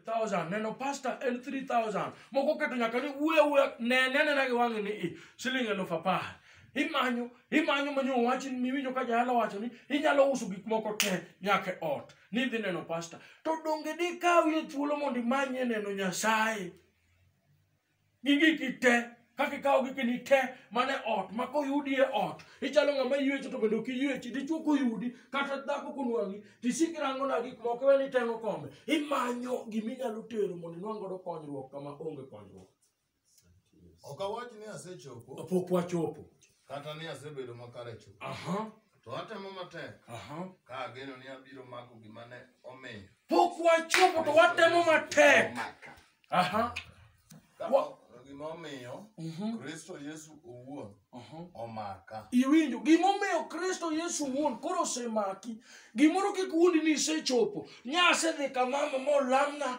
1,000 neno pasta en 3,000 moko keto nyaka ni uwe nene na giwangi ni siling 10,000 imanyo manyo wachi miwinjo ka jahala wacho ni inyalo uso gik moko te nyaka ot ni dhi neno pasta to donge di kawi thuolo mondo imanye neno Nyasaye gigi te kaka ikawo gik ni te mane ot mako yudi e ot ichalo ng'ama ywecho to bendo kiywechi dichuko yudi kata dhako kunwangi tisikirango na gik moko weni tengo kombe imanyo giminyalo tero mondo inwang' godo konyruok kama onge konyruok. Okawach ni asechopo pok wachopo kata ni asebedo makare chopo to atemo matek ka ageno ni abiro mako gima ne omiyo pok wachopo to watemo matek gima omiyo Kristo Yesu owuon omaka. Iwinjo gima omiyo Kristo Yesu owuon koro osemaki gimoro kik wuondi ni isechopo nyasedhi ka mama molamna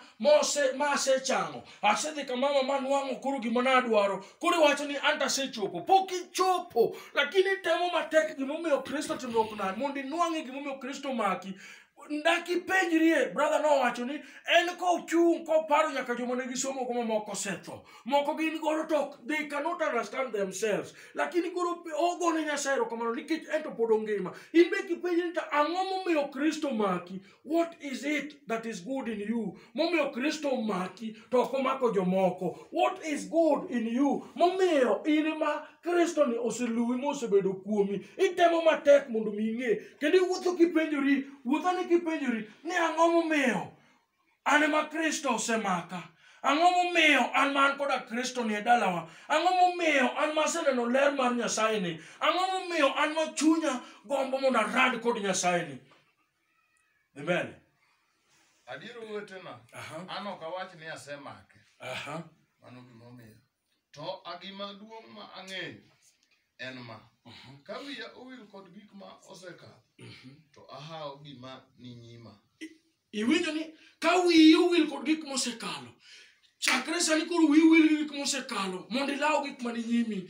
masechamo asedhi ka mama manwang'o koro gima nadwaro koro iwacho ni anta asechopo pok ichopo lakini temo matek gima omiyo Kristo timruok nade mondo inwang'e gima omiyo Kristo maki ndaki penjrie brother no wacho ni en ko chung ko paro nyaka joma ne gisomo kuma moko setho moko gin goro tok they cannot understand themselves lakini goro ogo ne Nyasaye kamano nikech ento pod ongima in be kipenjri ta ang'o momiyo Kristo maki what is it that is good in you momiyo Kristo maki to ok omako jomoko what is good in you momiyo in ma Kristo ni oseluwi mosebedo kuomi itemo matek mondo ming'e kendo iwuotho kipenjori kipenjori ni ang'o momiyo an ma Kristo osemaka ang'o momiyo an man koda Kristo ni e dalawa ang'o momiyo an maseneno ler mar Nyasaye ni ang'o momiyo an ma chunya gombo mondo arad kod Nyasaye ni dhi mbele adiero wetena an ok awach ni asemake mano gimomiyo to agima duong' ma ang'eyo en ma ka wiya owil kod gik ma osekalo to ahawo gima ni nyima. Iwinjo ni ka wiyi owil kod gik mosekalo chakre sani koro wiyi wil gi gik mosekalo mondo ilaw gik mani nyimi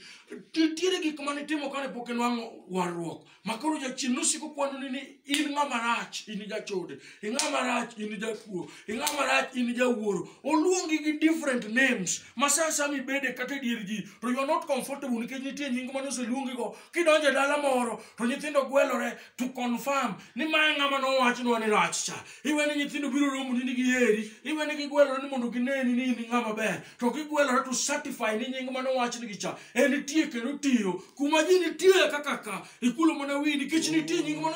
nitiere gik mane timo kane pok inwang'o warruok makoro jachien nosiko kwano ni in ng'ama rach in jachode in ng'ama rach in jakuo in ng'ama rach in jawuoro oluongi gi different names ma sasa mibede kata dier ji to you are not comfortable nikech nitie nying mane oseluongi go kidonjo e dala moro to nyithindo gwelore to confirm ni mae ng'ama nowachnwa ni rach cha iwe ni nyithindo biro romo ni giheri iwe ni gigwelore ni mondo gineni ni ng'ama ber to gigwelore to certify ni nying mane owachni gi cha en tie kendo tiyo kuma ji nitie kaka ka ikulo mana widi kech nitie nying mane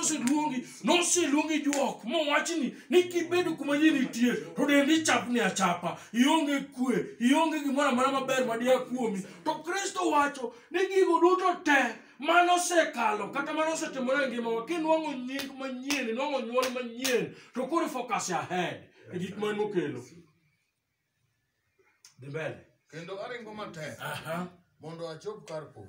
noseluongi juok mowachni ni kibedo kuma ji nitie to dendi chapni achapa ionge kwe ionge gimoro amora maber madia kuomi to Kristo wacho ni gigo duto te manosekalo kata manosetimore e ngimawa kinwang'o nying manyien nwang'o nyuol manyien to koro focus ahead e gik man mokelo dhi mbele kendo aringo matek mondo achop kar po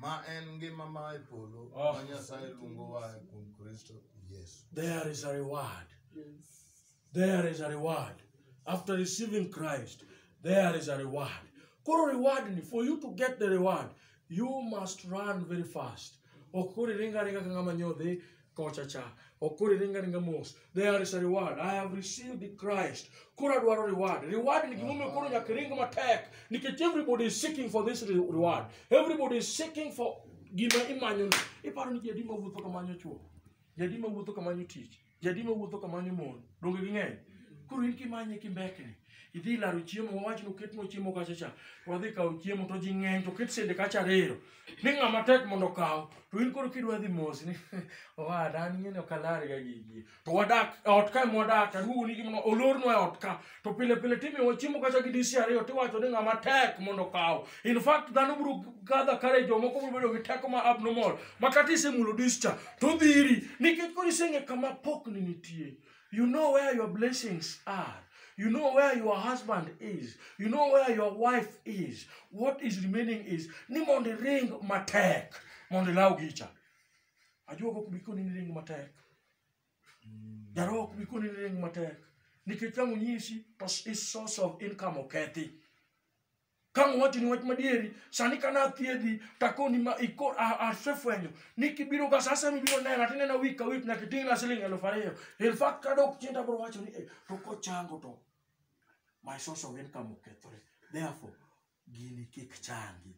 ma en ngima ma e polo ma Nyasaye luongo wa kuom Kristo Yesu. There is a reward. There is a reward. After receiving Christ, there is a reward. Koro reward, for you to get the reward, you must run very fast. Okuri ringa kangama nyodhi kochacha. Okuri ringa mos. There is a reward. I have received the Christ. Kura dwaro reward. Reward ni kimume kuro nyakiringa matek. Nikech everybody is seeking for this reward. Everybody is seeking for gima imanyo. Iparo ni jadima wuotho kamanyo chuo. Jadima wuotho kamanyo tich. Jadima wuotho kamanyo mon. Donge ging'eny. Kuro in kimanye kimbekni. Idhi laro chiemo wach no ketno chiemo kachacha. Wadhi kawo chiemo to ji ng'eny to ket sende kacha rero. Ni ng'ama tek mondo kawo. To in koro kidwa dhi mos ni owada an ng'ene okalare ga gigi. To wadak ot ka mwadak aduogo ni gimono olorno e ot ka. To pile pile timiyo chiemo kacha gi disi ariyo tiwacho ni ng'ama tek mondo kawo. In fact dhano biro gather courage jomoko biro bedo gi teko ma abnormal. Makati isemulo dis cha to dhiri nikech koro iseng'e kama pokni nitie. You know where your blessings are. You know where your husband is. You know where your wife is. What is remaining is ni mondo ring matek. Mondo law gicha. Ajuogo kubiko ni ring matek. Jaro kubiko ni ring matek. Nikech kango nyisi to is source of income okethi. Kango wati ni wach madieri sani kana thiedhi takoni ma iko asefwenyo nikibiro ga sasa mibiro nena tinena wika wik na kitinga siling 2,000. In fact kadok chinda bro wacho ni to ko chango to my source of income okethore. Therefore, gini kik changi.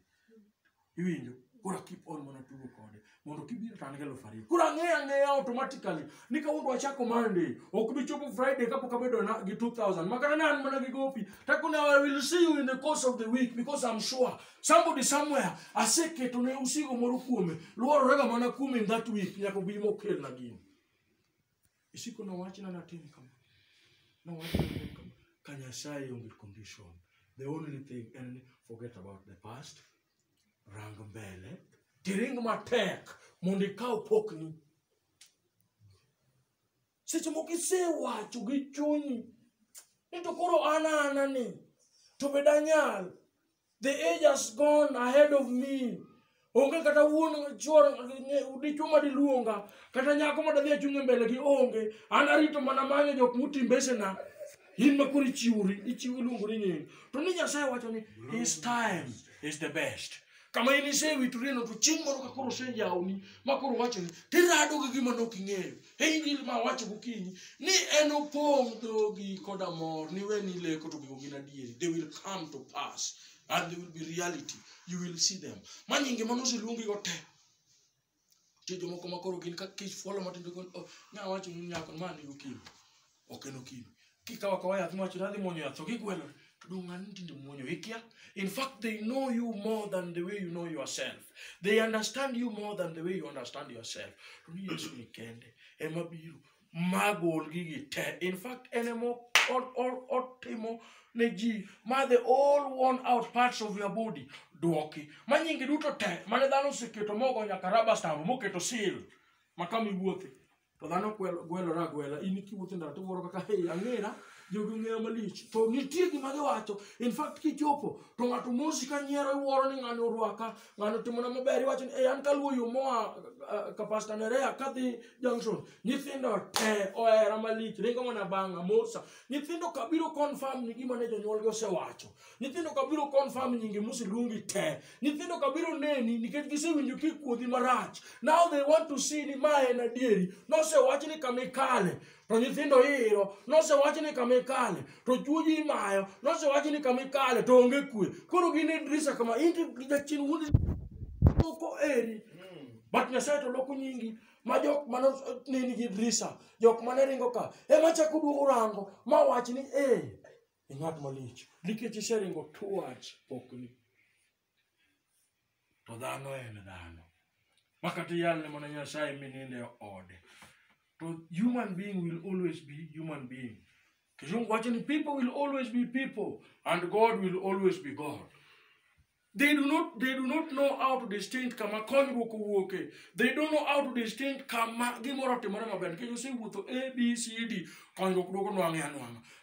Iwinjo, kura keep on mana tugo kode. Mondo kibiro tanigelo fari. Kura ng'eya automatically. Nika undu wachako Monday. Okubi chopo Friday kapo kabedo na gi 2,000. Makana nan mana gi gopi. Takuna I will see you in the course of the week because I'm sure somebody somewhere aseketo ne usigo moro kuome. Luoro rega mana kume in that week. Nyako bimo kel na gini. Isiko na wachina na tim kama. Na wachina na tim kama. Kanyasai onge condition. The only thing, and forget about the past. Rang mbele. Tiring matek. Mondi kau pokni. Seche mokise wacho gi chunyi. Nito koro ana ni. To bedanyal. The age has gone ahead of me. Onge kata wuon chor udi chuma di luonga. Kata nyako madadhi achunge mbele gi onge. Anarito mana manyo jok mutimbese na. In makuri chiuri. Ichiuri lunguri nying. To ni Nyasaye wacho ni his time is the best. Kama ini sewi turino tu chingoro kakuru senja uni makuru wacho ni tirado gi gima nok ing'eyo e injil ma wacho gokinyi ni eno pong dhogi koda mor ni weni leko to gigo gin adieri. They will come to pass and they will be reality. You will see them. Manyinge manose luongi go te tijo moko makoro gin ka kich follow matindo gon nya wacho ni nyako mani gokinyi okeno kimi kikawa kawaya tumacho radhi monyo yatho gigwelo. In fact, they know you more than the way you know yourself. They understand you more than the way you understand yourself. In fact, the all worn out parts of your body. Duoki. Manyingi duto te. Mane dano seketo mogo nyakaraba stambo. Moketo seal. Makami buote. To dano gwelo ra gwela. Iniki buote ndara. To woro kaka hei angera. Jogi ng'eyo malich. To nitie gima giwacho. In fact, kichopo. To ng'ato mosi ka nyiero iwuoro ni ng'ano orwaka. Ng'ano timona maber iwacho ni an kaluwo yo moa ka Pastor Nerea kadhi Junction. Nyithindo te ohera malich. Ringo mana bang'a mosa. Nyithindo kabiro confirm ni gima ne jonyuolgi osewacho. Nyithindo kabiro confirm nyinge mosiluongi te. Nyithindo kabiro neni nikech gisewinjo kikuodhi marach. Now they want to see ni ma en adieri. Nosewach ni kamikale. To nyithindo iro, nosewach ni kamikale. To chuji mayo, nosewach ni kamikale. To onge kwe. Koro gine drisa kama inti jachin wundi loko eri. But Nyasaye to loko nyingi. Ma jok mano nini gi drisa. Jok mane ringo ka. Ema chako duogo rango. Ma wach ni ing'at malich. Nikech iseringo towards pokni. To dhano en dhano. Makati yal ne mana Nyasaye mininde ode. So human being will always be human being. People will always be people, and God will always be God. They do not know how to distinct kama kongo. They don't know how to distinct kama gimoro timore maber. Can you say with A B C D kongo no.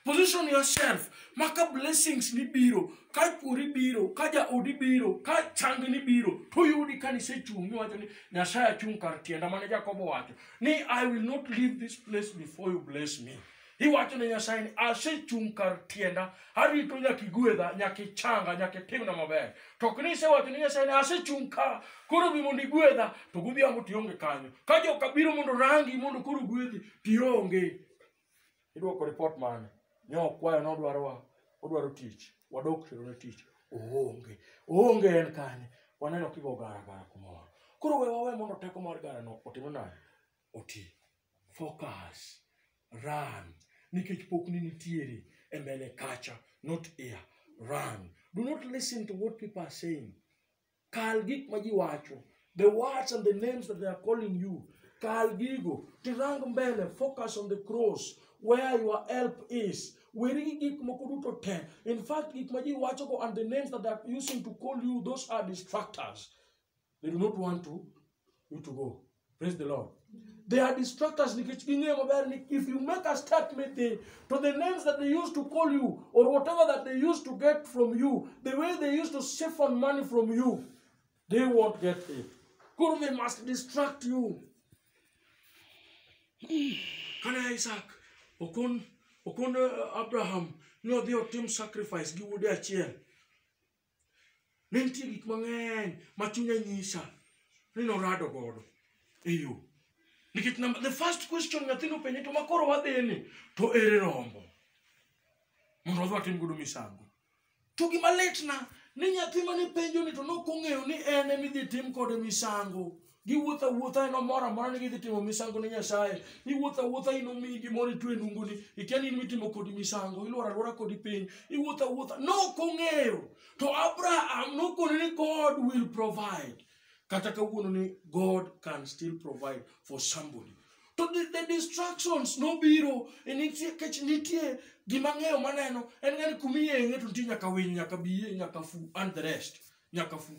Position yourself. Maka blessings ni biro, ka puri biro, ka ja odi biro, ka chang ni biro. To yudi kan se chung wacho ni Nyasaye chung kar tienda mane Jakobo wacho. Ni I will not leave this place before you bless me. He wacho ni Nyasaye ni ase chung kar tienda harito nyaki gwedha nyaki changa nyaki timna maber. To kni se wacho ni Nyasaye ni ase chung ka koro bi mondo gwedha to gubiamo tionge kanyo. Ka jo kabiro mondo rangi mondo koro gwedhi tionge. Idwoko report mane. Nyo kwayo no odwaro tich. Wadok tero ne tich. Onge en kanye. Waneno kigo gara kumoro. Koro we mondo teko mar gara no otimo nade? Oti. Focus. Run. Nikech pokni nitiere embele kacha, not here. Run. Do not listen to what people are saying. Kal gik ma ji wacho. The words and the names that they are calling you. Kal gigo. Tirang mbele. Focus on the cross. Where your help is. In fact, and the names that they are using to call you, those are distractors. They do not want you to go. Praise the Lord. They are distractors. If you make a statement to the names that they used to call you, or whatever that they used to get from you, the way they used to siphon money from you, they won't get it. They must distract you. Isaac, Okon Abraham, no, they team sacrifice, give their chair. Nenti gik mang'eny machunya nyisa ni norado godo eyo. The first question nathino penye to makoro wadhini to ere rombo. mondo wadhi watim godo misango. To gima litna ni nyathi mane penjo ni to nokong'eyo ni en emidhi tim kode misango. Giwuotho awuotha eno moro amora ni gidhi timo misango ne Nyasaye. Iwuotho awuotha inomiyi gimoro itwe nungoni. Ikia ni in mitimo kodi misango. Iluoro aluora kodi piny. Iwuotho awuotha. Nokong'eyo. To Abraham nokone ni God will provide. Kata kawuono ni God can still provide for somebody. To the distractions no biro. Nitie gima ng'eyo maneno. En ng'ani kumiye ng'e to nitie nyaka winy, nyaka biye, nyaka fu, and the rest. Nyaka fu.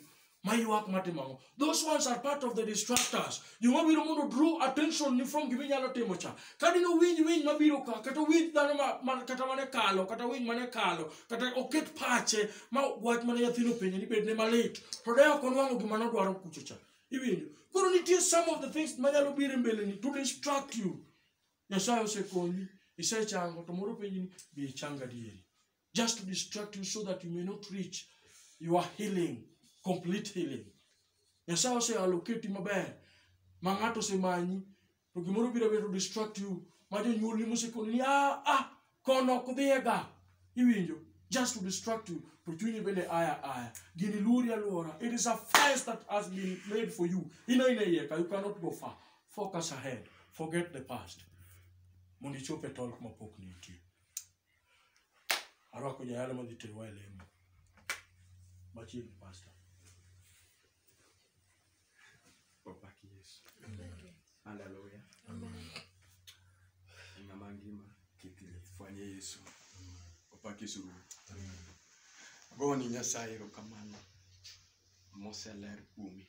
Those ones are part of the distractors. You want me to draw attention from giving a temocha. Can you win Mabiroka, Kata win Katamane Kalo, Kata win Manekalo, Kata Oket Pache, White Manayatino opinion, bed name late. Rodeo Conwano Gimano Kuchucha. Even couldn't it some of the things Mayalo be rebellion to distract you? Yasao Sekoni, he said Chango, tomorrow opinion be Changa Dieri. Just to distract you so that you may not reach your healing. Complete healing. Yasao se allocate maber. Mangato se manyi. To gimoro biro to distract you. Majo nyuli musikoni kono kudhiega. Iwinjo. Just to distract you. To chunyi bende aya. Gini luri aluora. It is a fence that has been made for you. Ina yeka. You cannot go far. Focus ahead. Forget the past. Mundichope talk mapok niti. Arwako jayalo madhitewa elemo. Machiegni pastor. Hallelujah. Amen. Ng'amangima kitile fanye Yesu. Opaki suru. Amen. Goni Nyasaye rokamano. Moseler kumi.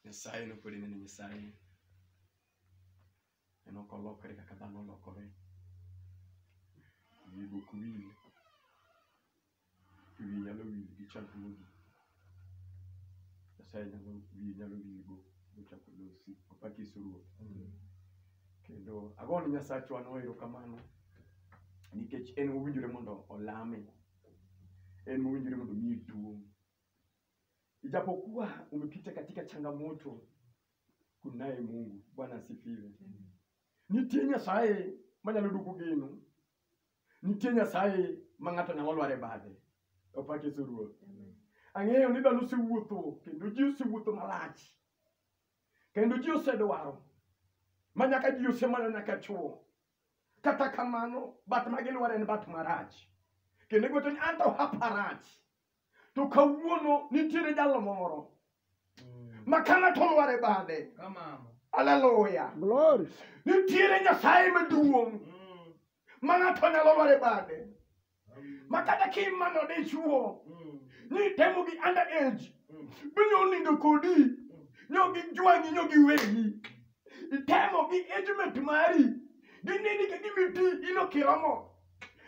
Nyasaye no podi ne Nyasaye. Eno kolokore kaka dhano lokore. Wigo kuwil. Kuwi nyalo wil gi chandruogi. Nyasaye nyalo wilgo. Opaki suru. Kendo agoni Nyasachwa noero kamano nikech en owinjore mondo olame, en owinjore mondo miye duong'. Ijapokuwa umepita katika changamoto, kunaye Mungu. Bwana asifiwe. Nitie Nyasaye manyalo duoko geno. Nitie Nyasaye ma ng'ato nyalo lware bade. Opaki suru. Ang'eyo ni dhano osewuotho kendo ji osewuotho malach. Kendo ji osedwaro manyaka ji osemana nyaka chuo. Kata kamano bat magilwaro en bat marach. Kendo goto ni anto haparach. To kawuono nitiere jalo moro makana to lware bade. Hallelujah. Glory. Nitiere Nyasaye maduong' mang'ato nyalo lware bade. Makata kimano dichuo ni temo gi under age. Binyo nindo kodi. Nyogi jwangi nyogi wehi. Itemo gi ejiment mari. Ginini ke gimiti ino kiromo.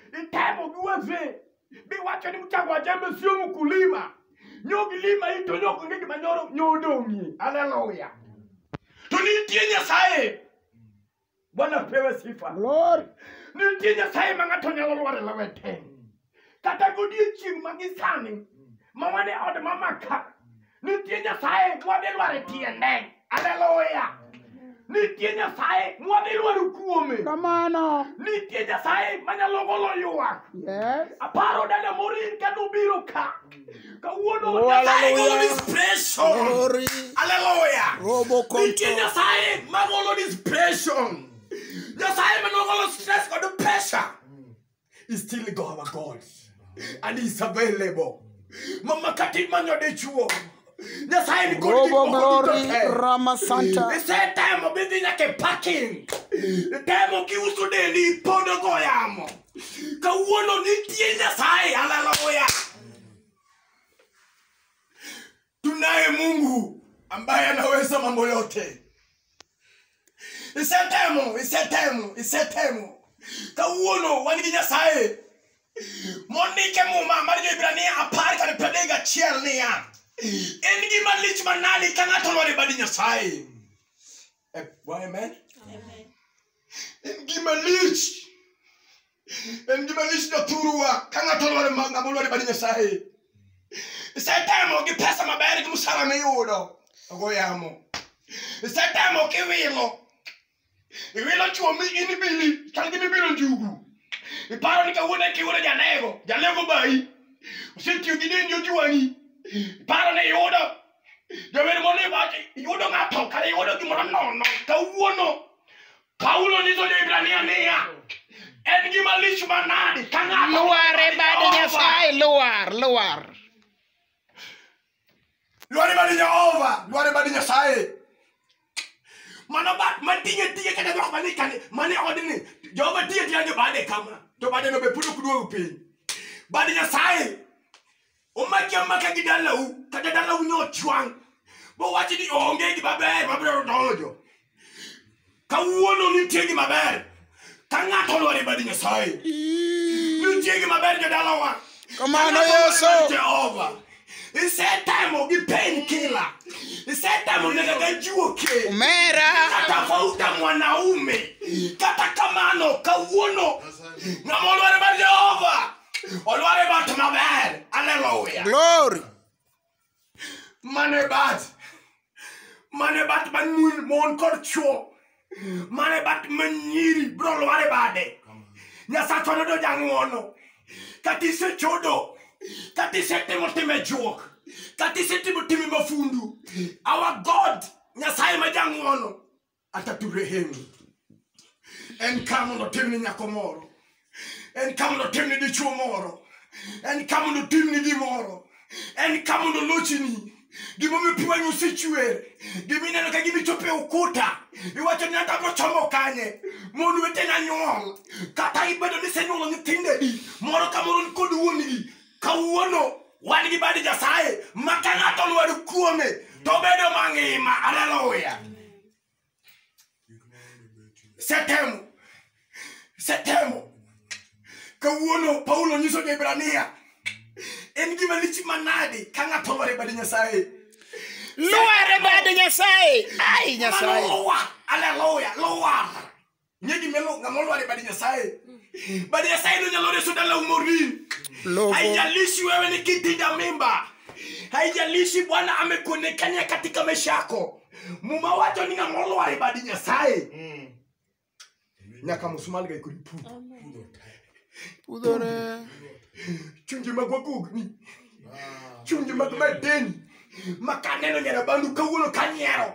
Itemo gi waze. Bi wacho ni mchagwa jambe sio mkulima. Nyogi lima ito nyogo ngeki manyoro nyodongi. Hallelujah. Tunitie Nyasaye. Bwana pewe sifa. Glory. Nitie Nyasaye mangato nyalo lware lawete. Kata godiechieng' magisani. Mawane od mamaka. Nitie Nyasaye mwadhi lware tiende. Hallelujah. Nitie Nyasaye mwadhi lware kuome. Kamano. Nitie Nyasaye manyalo golo ywak. Yes. Aparo dada morin kanu biro ka. Kawuono Nyasaye golo depression. Glory. Hallelujah. Nitie Nyasaye magolo depression. Nyasaye manogolo stress kod pressure. Is still God our God. And he's available. Mama kati manyo de chuo. Nyasaye ni kodi glory Rama Santa. Ese temo bidi nyake parking. Temo ki uso deli podo goyamo. Kawuono nitie Nyasaye. Hallelujah. Tunaye Mungu ambaye anaweza mambo yote. Ise temo. Kawuono wanigi Nyasaye. Monike muma marijo Ibrania apari kane pedega chiel niya. Engi malich manali kang'ato lware badi Nyasaye. Amen. Amen. Engi malich jaturua kang'ato lware badi Nyasaye. Isetemo gi pesa maber gi musara miyudo. Ogoyamo. Isetemo kiwilo. Iwilo chuo mi inibili, chal gi mibilo njugu. Iparo ni kawuono kiwuono janego bai. Usetiyo gi dendi ojuwangi. Iparo ne yudo. Jower mone bache yudo ng'ato kare yudo gimoro nono. Kawuono Paulo nyiso jo-Ibrania niya. En gima lich manade ka ng'ato Luar e bade Nyasaye, luar. Luar e bade Jehova, luar e bade Nyasaye. Mano bat matinge kada dok mane odni. Jehova tiye jo bade kama. To bade no be pudu kudu piny. Bade Nyasaye. Maka gi dalau, kada dalau nyo chwang. Bo wachi di onge gi maber, mabiro dojo. Kawuono nitie gi maber. Ka ng'ato luar e bade Nyasaye. Nitie gi maber jo dalawa. Kamano Yesu. Jehova. Isetemo gi painkiller. Isetemo nega juoke. Umera. Katafauta mwanaume. Kata kamano kawuono. Ng'ama oluar e bade Jehova. Oluar e bade maber. Hallelujah. Glory. Mane bat man mon kod chuo. Mane bat manyiri bro luar e bade. Nyasacho no do jang'wono. Kati se chodo. Kati se timo time juok. Kati se timo time mafundu. Our God, Nyasaye ma jang'wono. Ataturehemu. En kamo no timni nyako moro. En kamo no timni dichuo moro. En kamo no timni gimoro. En kamo no lochini. Gimo mi piwa nyusi chwere. Gimi neno ka gimi chope ukuta. Iwacho ni ata bro chomo kanye. Monu wete na nyuol. Kata ibedo ni senyuolo nyithinde di. Moro ka moro nikodu wuoni gi. Kawuono wan gi bade Nyasaye. Maka ng'ato luar kuome. To bedo mangima. Hallelujah. Setemo. Kawuono Paulo nyiso jo-Ibrania. En gima lich manade ka ng'ato luar e bade Nyasaye. Luar e bade Nyasaye. Ai Nyasaye. Hallelujah. Luar. Nyegi melo ng'ama luar e bade Nyasaye. Bade Nyasaye no nyalo reso dala umorin. Haijalishi wewe ni kitinda mimba. Haijalishi Bwana amekonekania katika maisha yako. Muma wacho ni ng'ama luar e bade Nyasaye. Nyaka musumali ga ikuripu. Pudore. Chunje magwagugni. Chunje magmadeni. Makaneno nyara bandu kawuono kanyero.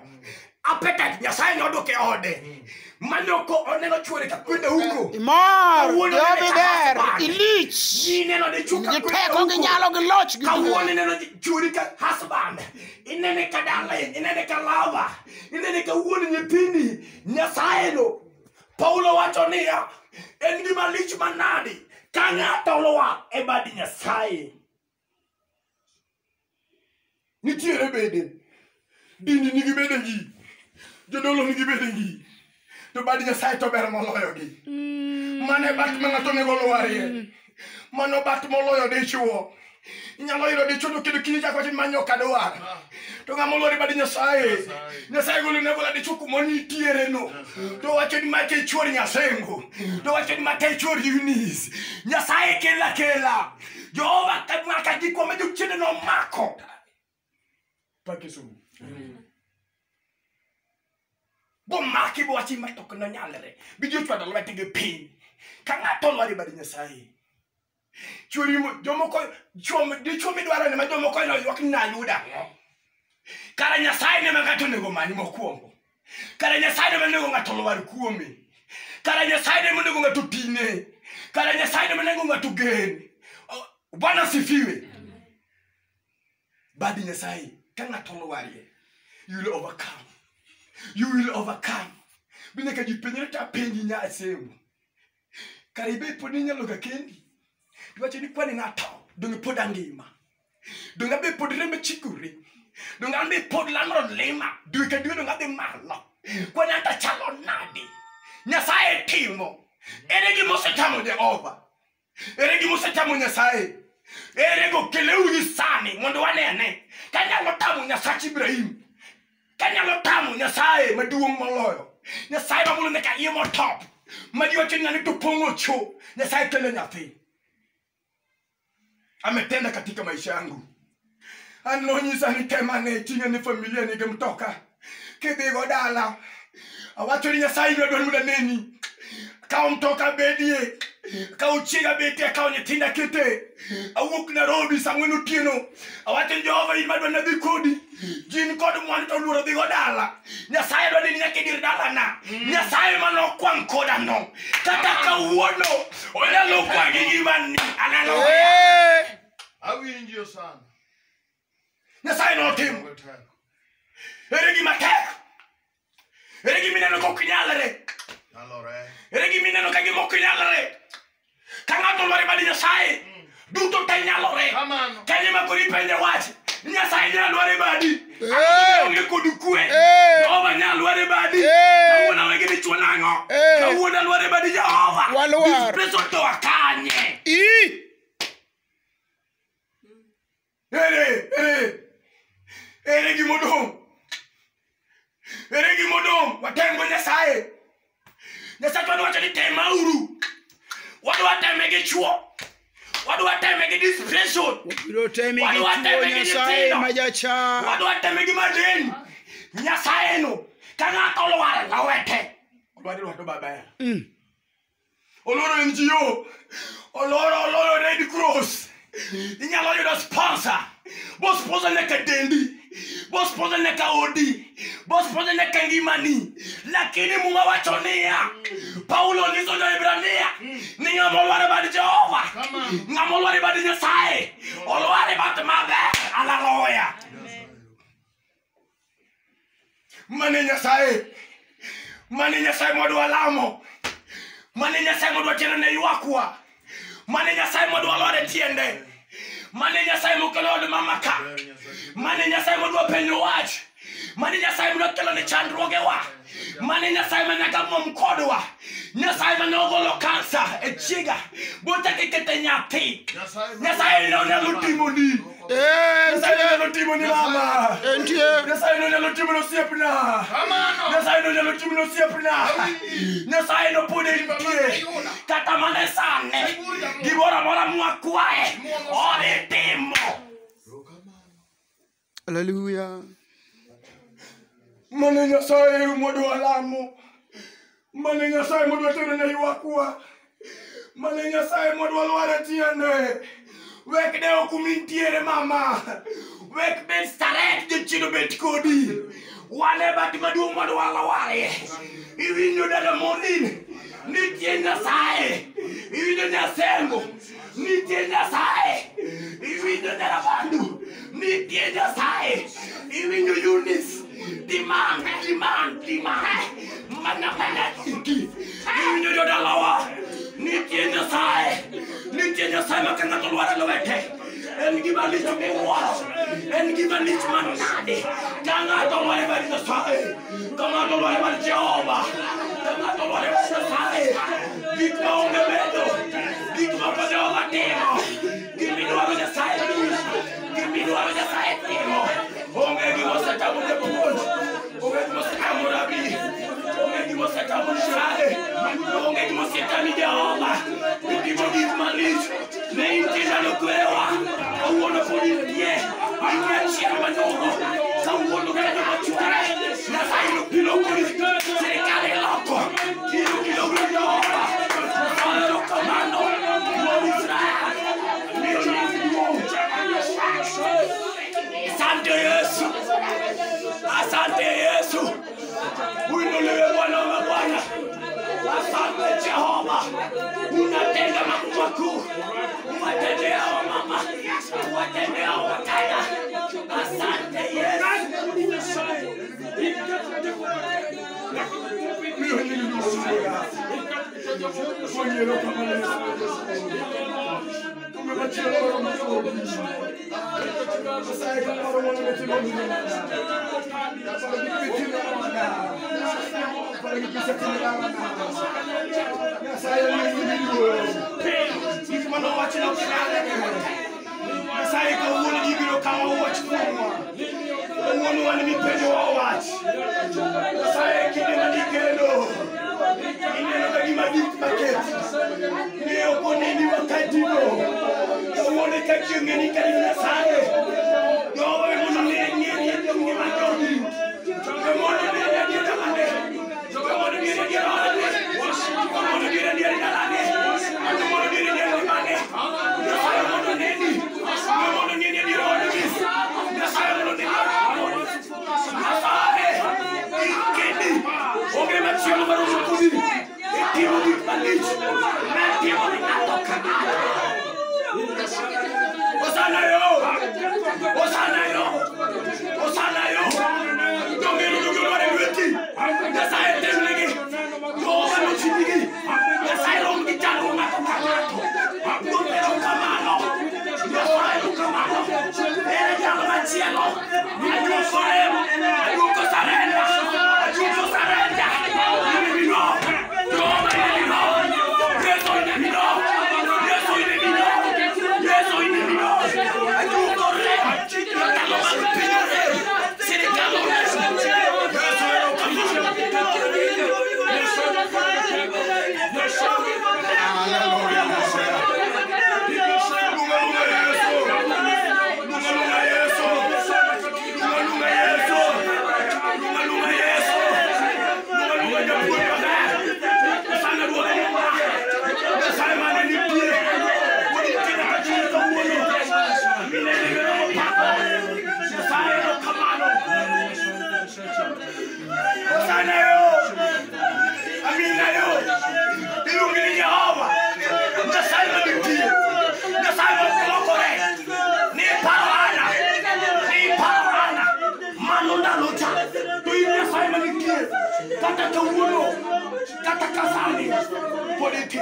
Appetite Nyasaye nyodoke ode. Manoko oneno chwore ka kwenda huko. Imar. Yobi der. Ilich. Ineno de chuka kwenda Gipeko huko. ginyalo giloch. Kawuono neno chwore ka husband. Inene ka darling. Inene ka lover. Inene ka wuono nyepindi. Nyasaye no. Paulo wacho niya. En gima lich manade. Ka ng'ato luar e bade Nyasaye. Nitiere bede. Dini nigi bede gi. Jodolo nigi bede gi. To bade Nyasaye to ber moloyo gi. Mane bat ma ng'ato nego luarie. Mano bat moloyo dichuo. Inyalo yudo dichuo kendo kini chako tin manyo kadwar. To ng'ama oluar e bade Nyasaye. Nyasaye golo nego la dichuo kuma nitiere no. To wacho ni mate chuor Nyasengo. To wacho ni mate chuor Eunice. Nyasaye kela. Jehova kadwaka giko ma jochiende no mako. Pakisu. Bo maki bo wachi matok no nyalre. Bijo chwa dalo wete ge pin. Ka ng'ato luar e bade Nyasaye. Churi mo jomoko dichuo midwaro ne ma jomoko no ywak na yuda. Kara Nyasaye ne ng'ato nego mani mokwongo. Kara Nyasaye ne nego ng'ato luar kuome. Kara Nyasaye ne nego ng'ato tine. Kara Nyasaye ne nego ng'ato gen. Bwana sifiwe. Bade Nyasaye ka ng'ato luarie. You will overcome. You will overcome. Bine ka jipenyere ta penji nya asemu. Kara ibe podi nyalo ka kendi. Wacho ni kwani ng'ato donge pod angima. Donge be pod rembe chikuri. Donge be pod lamro lema. Dwe ka dwe donge be malo. Kwani anta chalo nadi. Nyasaye timo. Ere gi mosetamo Jehova. Ere gi mosetamo Nyasaye. Ere go keleu gi sani mondo wanene. Kanyalo tamo Nyasaye Ibrahim. Kanyalo tamo Nyasaye maduong' moloyo. Nyasaye mamulo neka imo top. Madiwa chenya ni tupongo cho. Nyasaye kele nyathi. Ametenda katika maisha yangu. Anonyisa ni temane tinga ni familia ni gemtoka. Kidhigo dala. Awacho ni Nyasaye ndio muda neni. Ka mtoka bedie. ka uchiga bete ka onyetinda kete awuok Nairobi sang'wen otieno awacho Jehova in madwa nadhi kodi jin kod mwandu to luoro dhi godala Nyasaye dwa ni nyaka dir dala na Nyasaye manokwang koda no kata kawuono onyalo kwangi gimani haleluya awinjo sana Nyasaye notimo ere gima tek ere gima neno kok nyalre ere gima neno ka gima ok nyalre ka ng'ato lware badi Nyasaye duto te nyalore kanyo ma kori penje wach Nyasaye nyalware badi onge kod kwe Jehova nyalware badi kawuono wege dichuo nang'o kawuono lware badi Jehova dispreso to akanye ere gimodong watengo Nyasaye wadwa wacho ni temauru wadwa teme gi chuo wadwa teme gi dispresion wadwa teme gi nyithindo wadwa teme gi madeni Nyasaye no ka ng'ato lware lawete olwado maber oloro NGO oloro Red Cross inyalo yudo sponsor bo sponsor nyaka dendi bo sponsor nyaka odi bo sponsor nyaka ngimani lakini Mungu wacho niya Paulo nizo na Ibrania ni ng'amo lware badi Jehova ng'amo lware badi Nyasaye olware badi maber haleluya mane Nyasaye modwa lamo mane Nyasaye modwa tero ne ywakwa mane Nyasaye modwa lware tiende mane Nyasaye mokelo od mamaka mane Nyasaye modwa penjo wach mane Nyasaye modwa kelo ne chandruogewa mane Nyasaye manyaka mom kodwa Nyasaye manogolo kansa e chiga bota kikete nyathi Nyasaye no nyalo timoni Nyasaye no nyalo timoni mama Nyasaye no nyalo timoni osiepna Nyasaye no nyalo timoni osiepna Nyasaye no pode nitie kata mana sane gibora mora mwakwae ore timo haleluya mane Nyasaye modwa lamo mane Nyasaye modwa tero ne ywakwa mane Nyasaye modwa lware tiende wek de okumintiere mama wek ben staret de chido bet kodi wane bat maduong' modwa lware iwinjo dada monin nitie Nyasaye iwinjo Nyasembo nitie Nyasaye iwinjo dada bandu nitie Nyasaye iwinjo Eunice demand mana tiki iwinjo dada lawa nitie Nyasaye makanga to lware lwete en gima lich miwuoro en gima lich manade ka ng'ato lware badi Nyasaye ka ng'ato lware badi Jehova ka ng'ato lware badi Nyasaye gik ma onge bedo gik ma ok Jehova timo gimidwaro Nyasaye timo onge gima osetamo japuonj onge gima osetamo rabi onge gima osetamo Nyasaye onge gima osetamo Jehova utimo gik malich ne intie ndalo kwerewa kawuono pod intie intie achiel madongo kawuono kata joma chwore Nyasaye nokelo kodi sirikal iloko kilo Jehova Father kamano Lord Israel Asante Yesu uinuliwe Bwana wa Bwana asante Jehova unatenda mambo makuu watendea wamama watendea wataya asante Yesu Nyasaye kawuono gibiro kawo wach kuomwa kawuono wan mipenjo wa wach Nyasaye kinde manikendo ineno ka gima dik maket ne okoneni wakatino kawuono ka chieng'eni kari Nyasaye jowe mondo ne nyeri jomgi madoni jowe mondo ne nyeri dalane jowe mondo ne nyeri dalane jowe mondo ne nyeri dalane Osana yo. Osana yo. Osana yo. Donge wale weti. Nyasaye temlegi. Yo wale chidigi. Nyasaye rongi jalo makakato. Akupero kamano. Nyasaye kamano. Ere jalo machielo. Ayuko em. Ayuko sarenda. Ayuko sarenda. Nimino. Yo nimino. Yeso nimino. Yeso nimino. Yeso nimino. Ayuko re. Kalo makupino re. Sirikalo re. Kata kawuono, kata kasani, politik.